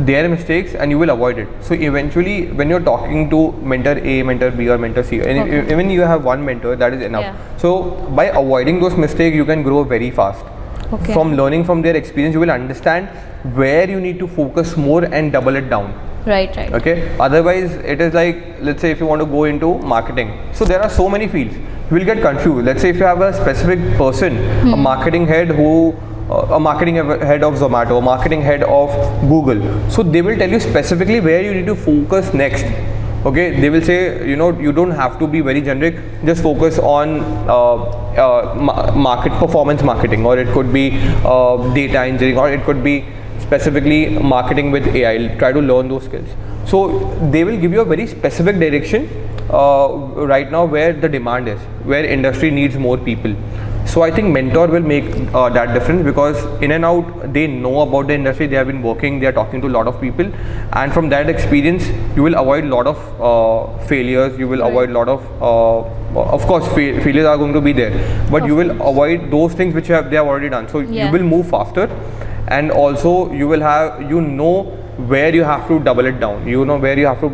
their mistakes and you will avoid it. So eventually when you're talking to mentor A, mentor B or mentor C, and even you have one mentor, that is enough. So by avoiding those mistakes, you can grow very fast. Okay. From learning from their experience, you will understand where you need to focus more and double it down. Right. Okay. Otherwise, it is like, let's say if you want to go into marketing, so there are so many fields, you will get confused. Let's say if you have a specific person, a marketing head a marketing head of Zomato, a marketing head of Google, so they will tell you specifically where you need to focus next. Okay, they will say, you don't have to be very generic, just focus on performance marketing, or it could be data engineering, or it could be specifically marketing with AI. Try to learn those skills. So they will give you a very specific direction right now where the demand is, where industry needs more people. So I think mentor will make that difference, because in and out they know about the industry, they have been working, they are talking to a lot of people, and from that experience you will avoid a lot of failures, you will avoid a lot of course failures are going to be there, but you will avoid those things which they have already done. So you will move faster, and also you will have where you have to double it down, where you have to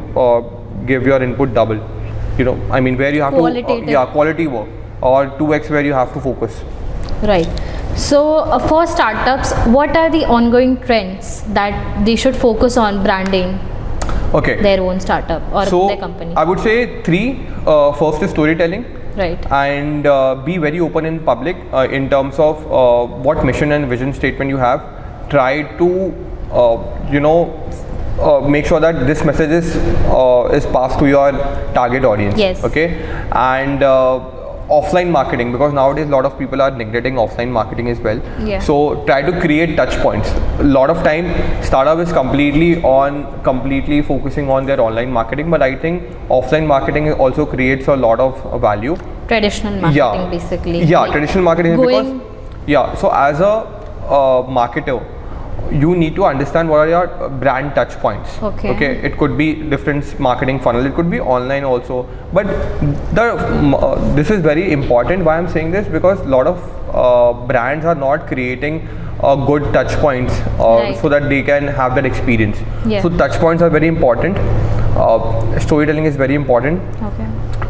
give your input double, where you have to quality work, or 2x where you have to focus. Right. So for startups, what are the ongoing trends that they should focus on branding their own startup or their company? I would say 3. First is storytelling. Right. And be very open in public in terms of what mission and vision statement you have. Try to make sure that this message is passed to your target audience. Yes. Okay. And offline marketing, because nowadays a lot of people are neglecting offline marketing as well. Yeah. So try to create touch points. A lot of time startup is completely focusing on their online marketing, but I think offline marketing also creates a lot of value. Traditional marketing, basically. Yeah, like traditional marketing, because so as a marketer, you need to understand what are your brand touch points. Okay. It could be different marketing funnel, it could be online also, but this is very important. Why I'm saying this, because a lot of brands are not creating good touch points so that they can have that experience. So touch points are very important. Storytelling is very important.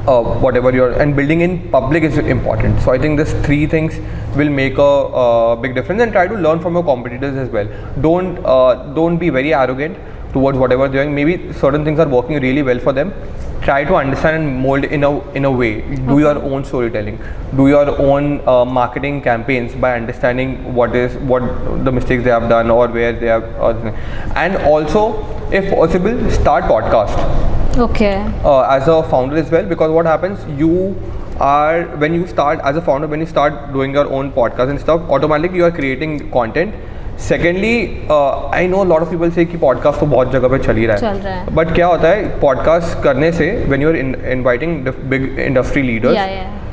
Whatever and building in public is important. So I think these three things will make a big difference, and try to learn from your competitors as well. Don't be very arrogant towards whatever they're doing. Maybe certain things are working really well for them. Try to understand and mold in a way. Do your own storytelling. Do your own marketing campaigns by understanding what the mistakes they have done or where they have, and also, if possible, start podcast. As a founder as well, because what happens, when you start as a founder, when you start doing your own podcast and stuff, automatically you are creating content. Secondly, I know a lot of people say कि podcast तो बहुत जगह पे चल ही रहा है, but क्या होता है podcast करने से, when you are inviting the big industry leaders,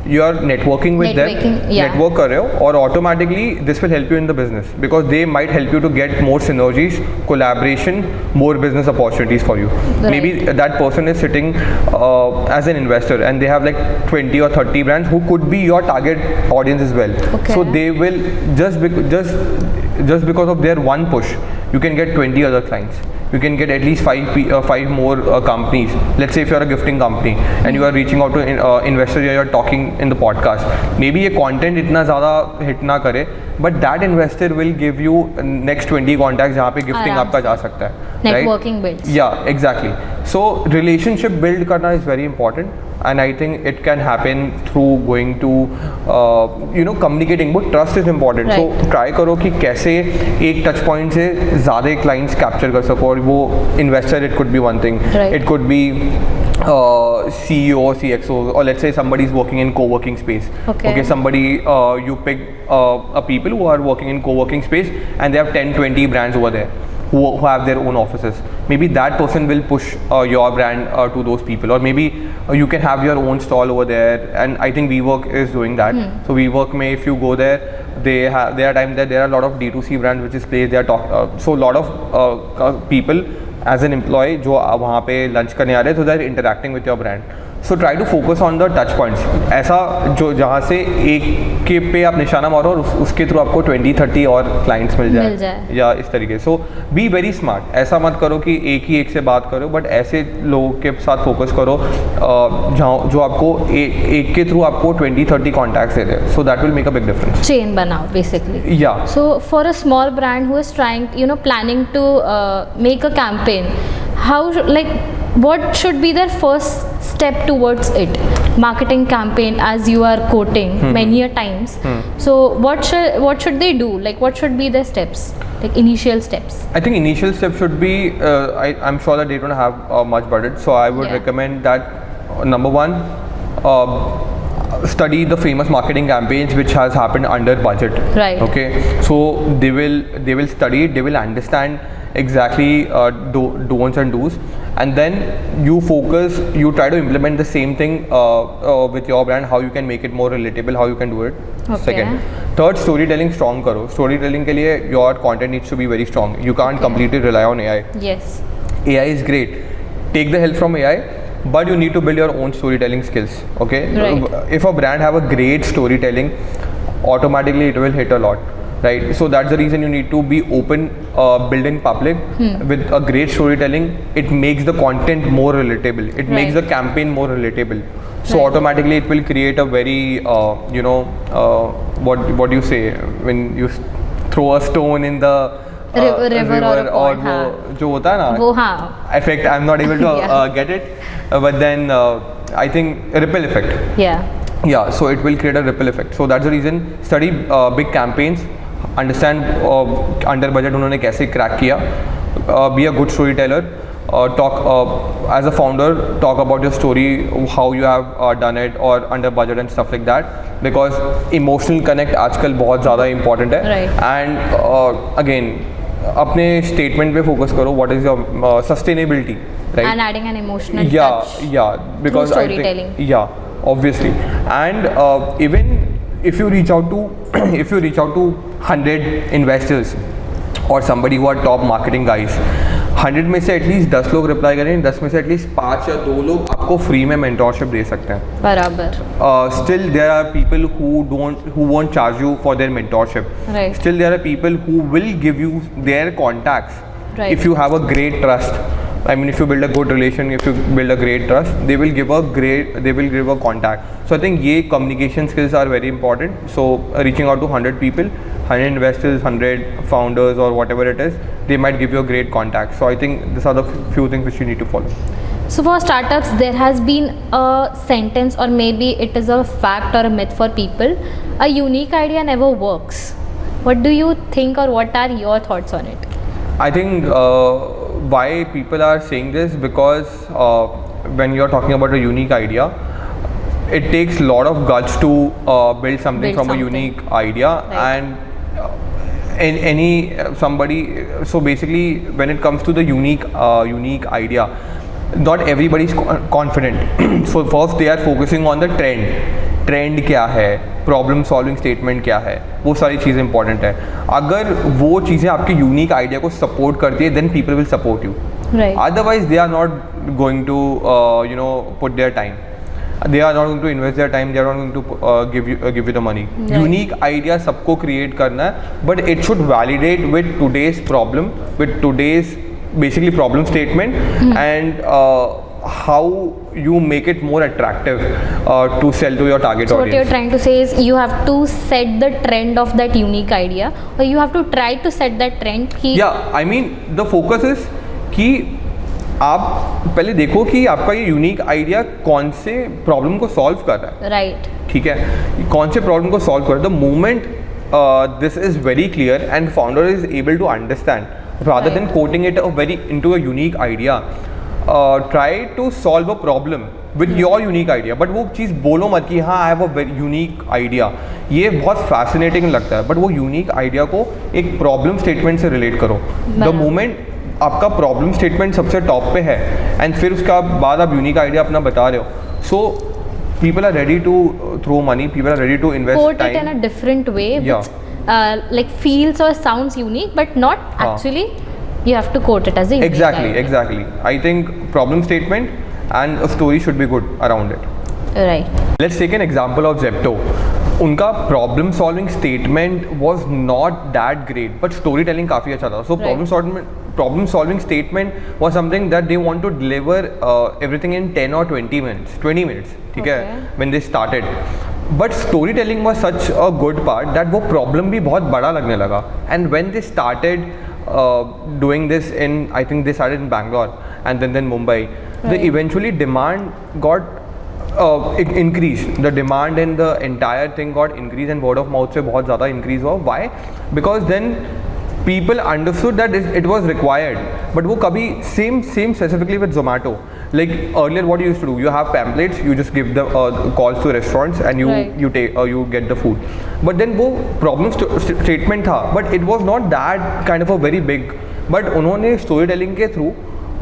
you are networking with them, network कर रहे हो, और automatically this will help you in the business, because they might help you to get more synergies, collaboration, more business opportunities for you. Maybe that person is sitting as an investor and they have like 20 or 30 brands who could be your target audience as well. So they will just because of their one push, you can get 20 other clients. You can get at least five more companies. Let's say if you're a gifting company and you are reaching out to investors, you're talking in the podcast. Maybe your content इतना ज़्यादा hit ना करे, but that investor will give you next 20 contacts जहाँ पे gifting आपका जा सकता है. Networking builds. Yeah, exactly. So relationship build करना is very important, and I think it can happen through going to communicating. But trust is important. So try करो कि कैसे एक touch point से ज़्यादा clients capture कर सको, और वो investor, it could be one thing. It could be CEO or CXO, or let's say somebody is working in co-working space. Somebody you pick people who are working in co-working space and they have 10-20 brands over there who have their own offices. Maybe that person will push your brand to those people, or maybe you can have your own stall over there, and I think WeWork is doing that. So WeWork may, if you go there, there are times that there are a lot of D2C brands which is placed. They are so a lot of people as an employee जो वहाँ पे lunch करने आ रहे हैं, so they are interacting with your brand. So try to focus on the touch points. ऐसा जो जहाँ से एक के पे आप निशाना मारो और उसके थ्रू आपको 20-30 और clients मिल जाए या इस तरीके. So be very smart. ऐसा मत करो कि एक से बात करो, but ऐसे लोगों के साथ फोकस करो जहाँ जो आपको एक के थ्रू आपको 20-30 contacts they they. So that will make a big difference. Chain बनाओ basically. Yeah. So for a small brand who is trying, planning to make a campaign, what should be their first step towards it? Marketing campaign, as you are quoting many a times. So what should they do? Like, what should be their steps? Like initial steps. I think initial steps should be, I'm sure that they don't have much budget, so I would recommend that number one, study the famous marketing campaigns which has happened under budget. Okay, so they will study it, they will understand exactly don'ts and do's, and then you try to implement the same thing with your brand, how you can make it more relatable, how you can do it. Second. Third, storytelling strong karo. Storytelling ke liye your content needs to be very strong. You can't completely rely on AI. Yes. AI is great. Take the help from AI, but you need to build your own storytelling skills. Okay. If a brand have a great storytelling, automatically it will hit a lot. Right, so that's the reason you need to be open, build in public with a great storytelling. It makes the content more relatable. It makes the campaign more relatable. So automatically it will create a very, what do you say when you throw a stone in the river or जो होता है ना effect. I'm not able to get it, but then I think ripple effect. Yeah, so it will create a ripple effect. So that's the reason study big campaigns. Understand under budget उन्होंने कैसे crack किया, be a good storyteller, talk as a founder, talk about your story, how you have done it, or under budget and stuff like that, because emotional connect आजकल बहुत ज़्यादा important है. Right. And again अपने statement पे focus करो, what is your sustainability, right? And adding an emotional touch. Yeah, because through I storytelling. think, yeah, obviously. And even if you reach out to 100 investors or somebody who are top marketing guys, 100 में से at least 10 लोग reply करें, 10 में से at least 5 या 2 लोग आपको free में मेंटोरशिप दे सकते हैं. बराबर. Still there are people who won't charge you for their mentorship. Right. Still there are people who will give you their contacts. Right. If you have a great trust, I mean, if you build a good relation, if you build a great trust, they will give a contact. So I think ये communication skills are very important. So reaching out to 100 people, 100 investors, 100 founders, or whatever it is, they might give you a great contact. So I think these are the few things which you need to follow. So for startups, there has been a sentence, or maybe it is a fact or a myth for people: a unique idea never works. What do you think, or what are your thoughts on it? I think why people are saying this, because when you're talking about a unique idea, it takes a lot of guts to build something from a unique idea. Right. And in somebody, so basically when it comes to the unique idea, not everybody is confident. So first they are focusing on the trend क्या है, problem solving statement क्या है, वो सारी चीज़ें important है. अगर वो चीज़ें आपके यूनिक आइडिया को सपोर्ट करती है, then people will support you. Otherwise they are not going to put their time, they are not going to invest their time, they are not going to give you the money. Right. Unique idea सबको create करना है, but it should validate with today's problem, with today's basically problem statement, and how you make it more attractive to sell to your target so audience. What you're trying to say is you have to set the trend of that unique idea, or you have to try to set that trend. Yeah, I mean the focus is कि आप पहले देखो कि आपका ये unique idea कौन से problem को सॉल्व कर रहा है. राइट. ठीक है, कौन से प्रॉब्लम को सॉल्व कर रहा है. The moment this is very clear and founder is able to understand rather than quoting it into a unique idea, try to solve a problem with your unique idea. But वो चीज़ बोलो मत कि हाँ I have a very unique idea. ये बहुत fascinating लगता है, बट वो यूनिक आइडिया को एक प्रॉब्लम स्टेटमेंट से रिलेट करो. द मोमेंट आपका प्रॉब्लम स्टेटमेंट सबसे टॉप पे है एंड फिर उसका बाद आप यूनिक आइडिया अपना बता रहे हो, so people are ready to throw money, people are ready to invest time. Quote it in a different way, which like feels or sounds unique, but not actually. You have to quote it as a unique idea. Exactly. I think problem statement and a story should be good around it. Right. Let's take an example of Zepto. उनका problem solving statement was not that great, but storytelling काफ़ी अच्छा था. So problem solving statement was something that they want to deliver everything in 10 or 20 minutes. ठीक है, when they started. But storytelling was such a good part that वो problem भी बहुत बड़ा लगने लगा. And when they started doing this in, I think they started in Bangalore and then Mumbai. Right. The eventually demand got it increased. The demand and the entire thing got increased and word of mouth से बहुत ज़्यादा increase हुआ. Why? Because then people understood that it was required. But वो कभी same specifically with Zomato. Like earlier, what you used to do, you have pamphlets, you just give the calls to restaurants and you get the food. But then वो problem statement था, but it was not that kind of a very big. But उन्होंने story telling के through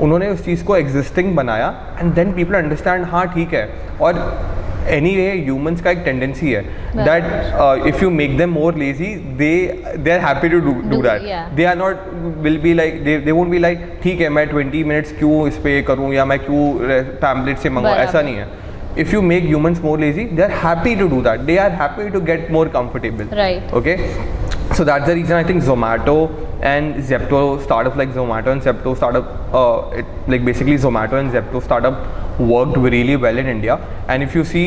उन्होंने उस चीज़ को existing बनाया and then people understand हाँ ठीक है. और एनीवे ह्यूमंस का एक टेंडेंसी है that if you make them more lazy they are happy to do that. They are not will be like they won't be like ठीक है मैं 20 मिनट्स क्यों इस पे करूँ या मैं क्यों पैम्पलेट से मंगवाऊँ. ऐसा नहीं है. If you make humans more lazy, they are happy to do that. They are happy to get more comfortable. Right. Okay. So that's the reason I think Zomato and Zepto startup like Zomato and Zepto startup like basically Zomato and Zepto startup worked really well in India. And if you see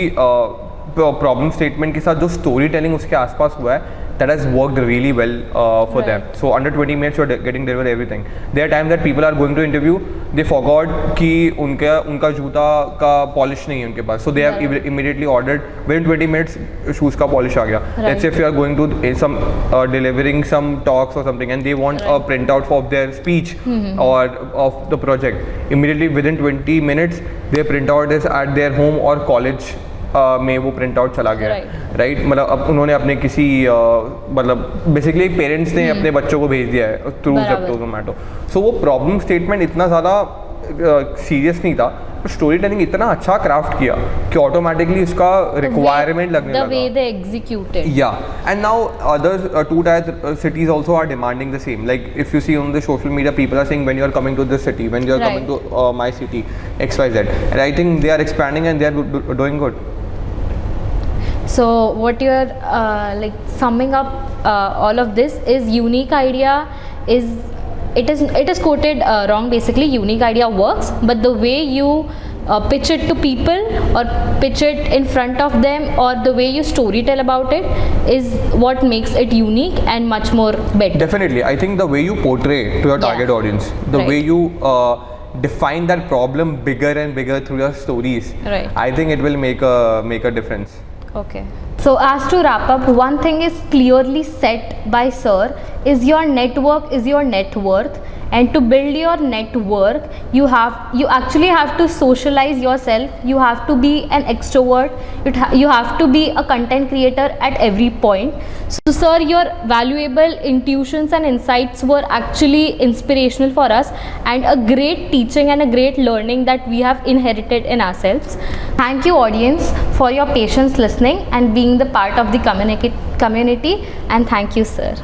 problem statement के साथ जो story telling उसके आसपास हुआ है, that has worked really well for them. So under 20 minutes you're getting delivered everything. There are times that people are going to interview, they forgot कि उनका जूता का polish नहीं है उनके पास, so they have immediately ordered within 20 minutes shoes का polish आ गया. Let's say if you are going to some delivering some talks or something and they want a printout of their speech or of the project, immediately within 20 minutes their printout is at their home or college में वो print out चला गया, right. मतलब अब उन्होंने अपने किसी मतलब बेसिकली पेरेंट्स ने अपने बच्चों को भेज दिया है थ्रू ज़ेप्टो ज़ोमैटो. सो वो प्रॉब्लम स्टेटमेंट इतना ज़्यादा सीरियस नहीं था, स्टोरी टेलिंग इतना अच्छा क्राफ्ट किया कि ऑटोमेटिकली उसका रिक्वायरमेंट लगने लगा. The way they executed. Yeah, and now other two tier cities also are demanding the same. Like if you see on the social media, people are saying when you are coming to this city, when you are coming to my city, XYZ, and I think they are expanding and they are doing good. So what you're like summing up all of this is unique idea is it is quoted wrong. Basically unique idea works, but the way you pitch it to people or pitch it in front of them or the way you story tell about it is what makes it unique and much more better. Definitely, I think the way you portray to your target audience, the way you define that problem bigger and bigger through your stories, I think it will make a difference. Okay. So as to wrap up, one thing is clearly set by sir is your network is your net worth, and to build your network you actually have to socialize yourself. You have to be an extrovert, you have to be a content creator at every point. So sir, your valuable intuitions and insights were actually inspirational for us and a great teaching and a great learning that we have inherited in ourselves. Thank you audience for your patience listening and being the part of the community, and thank you sir.